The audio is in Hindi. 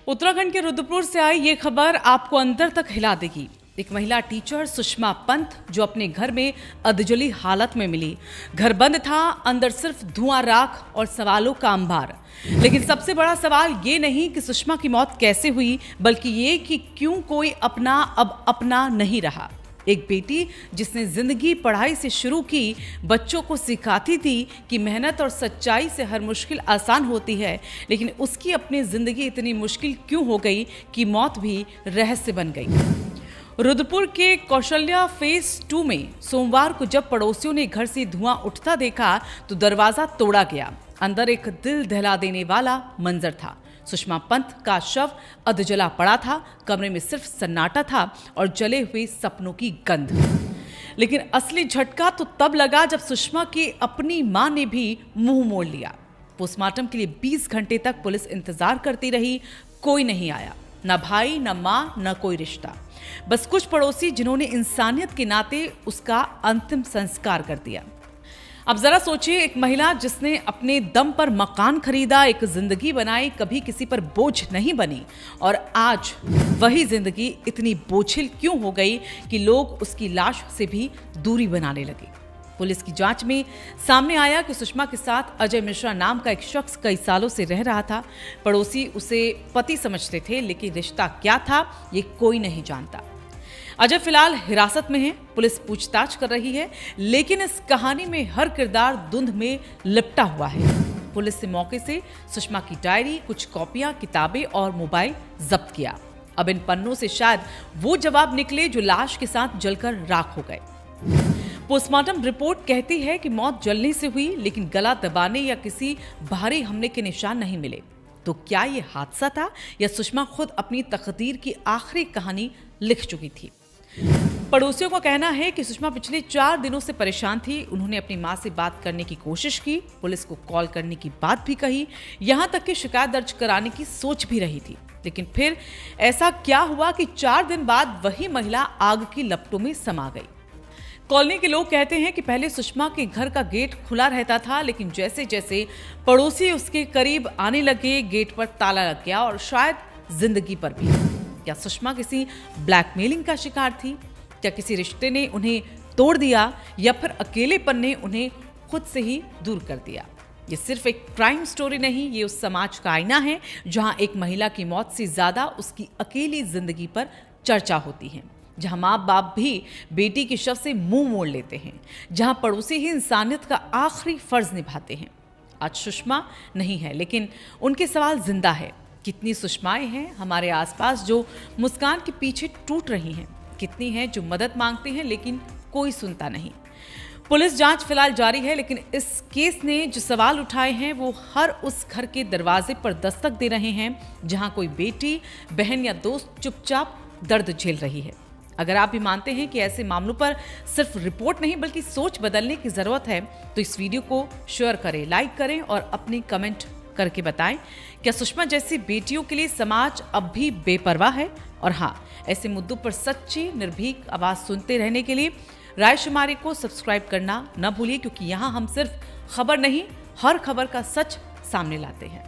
उत्तराखंड के रुद्रपुर से आई ये खबर आपको अंदर तक हिला देगी। एक महिला टीचर सुषमा पंत जो अपने घर में अधजली हालत में मिली। घर बंद था, अंदर सिर्फ धुआं, राख और सवालों का अंबार। लेकिन सबसे बड़ा सवाल ये नहीं कि सुषमा की मौत कैसे हुई, बल्कि ये कि क्यों कोई अपना अब अपना नहीं रहा। एक बेटी जिसने जिंदगी पढ़ाई से शुरू की, बच्चों को सिखाती थी कि मेहनत और सच्चाई से हर मुश्किल आसान होती है, लेकिन उसकी अपनी जिंदगी इतनी मुश्किल क्यों हो गई कि मौत भी रहस्य बन गई। रुद्रपुर के कौशल्या फेज 2 में सोमवार को जब पड़ोसियों ने घर से धुआं उठता देखा तो दरवाजा तोड़ा गया। अंदर एक दिल दहला देने वाला मंजर था। सुषमा पंत का शव अधजला पड़ा था। कमरे में सिर्फ सन्नाटा था और जले हुए सपनों की गंध। लेकिन असली झटका तो तब लगा जब सुषमा की अपनी मां ने भी मुंह मोड़ लिया। पोस्टमार्टम के लिए 20 घंटे तक पुलिस इंतजार करती रही, कोई नहीं आया। न भाई, न मां, न कोई रिश्ता। बस कुछ पड़ोसी जिन्होंने इंसानियत के नाते उसका अंतिम संस्कार कर दिया। अब जरा सोचिए, एक महिला जिसने अपने दम पर मकान खरीदा, एक जिंदगी बनाई, कभी किसी पर बोझ नहीं बनी, और आज वही जिंदगी इतनी बोझिल क्यों हो गई कि लोग उसकी लाश से भी दूरी बनाने लगे। पुलिस की जांच में सामने आया कि सुषमा के साथ अजय मिश्रा नाम का एक शख्स कई सालों से रह रहा था। पड़ोसी उसे पति समझते थे, लेकिन रिश्ता क्या था ये कोई नहीं जानता। अजय फिलहाल हिरासत में है, पुलिस पूछताछ कर रही है, लेकिन इस कहानी में हर किरदार धुंध में लिपटा हुआ है। पुलिस ने मौके से सुषमा की डायरी, कुछ कॉपियां, किताबें और मोबाइल जब्त किया। अब इन पन्नों से शायद वो जवाब निकले जो लाश के साथ जलकर राख हो गए। पोस्टमार्टम रिपोर्ट कहती है कि मौत जलने से हुई, लेकिन गला दबाने या किसी भारी हमले के निशान नहीं मिले। तो क्या ये हादसा था या सुषमा खुद अपनी तकदीर की आखिरी कहानी लिख चुकी थी? पड़ोसियों का कहना है कि सुषमा पिछले 4 दिनों से परेशान थी। उन्होंने अपनी मां से बात करने की कोशिश की, पुलिस को कॉल करने की बात भी कही, यहां तक कि शिकायत दर्ज कराने की सोच भी रही थी। लेकिन फिर ऐसा क्या हुआ कि 4 दिन बाद वही महिला आग की लपटों में समा गई। कॉलोनी के लोग कहते हैं कि पहले सुषमा के घर का गेट खुला रहता था, लेकिन जैसे जैसे पड़ोसी उसके करीब आने लगे, गेट पर ताला लग गया और शायद जिंदगी पर भी। क्या सुषमा किसी ब्लैकमेलिंग का शिकार थी? क्या किसी रिश्ते ने उन्हें तोड़ दिया, या फिर अकेलेपन ने उन्हें खुद से ही दूर कर दिया? ये सिर्फ एक क्राइम स्टोरी नहीं, ये उस समाज का आईना है जहां एक महिला की मौत से ज्यादा उसकी अकेली जिंदगी पर चर्चा होती है, जहां माँ बाप भी बेटी के शव से मुंह मोड़ लेते हैं, जहां पड़ोसी ही इंसानियत का आखिरी फर्ज निभाते हैं। आज सुषमा नहीं है, लेकिन उनके सवाल जिंदा है। कितनी सुषमाएं हैं हमारे आसपास जो मुस्कान के पीछे टूट रही हैं? कितनी हैं जो मदद मांगती हैं लेकिन कोई सुनता नहीं? पुलिस जांच फिलहाल जारी है, लेकिन इस केस ने जो सवाल उठाए हैं वो हर उस घर के दरवाजे पर दस्तक दे रहे हैं जहां कोई बेटी, बहन या दोस्त चुपचाप दर्द झेल रही है। अगर आप भी मानते हैं कि ऐसे मामलों पर सिर्फ रिपोर्ट नहीं बल्कि सोच बदलने की जरूरत है, तो इस वीडियो को शेयर करें, लाइक करें और अपनी कमेंट करके बताएं, क्या सुषमा जैसी बेटियों के लिए समाज अब भी बेपरवाह है? और हाँ, ऐसे मुद्दों पर सच्ची निर्भीक आवाज सुनते रहने के लिए रायशुमारी को सब्सक्राइब करना न भूलिए, क्योंकि यहाँ हम सिर्फ खबर नहीं, हर खबर का सच सामने लाते हैं।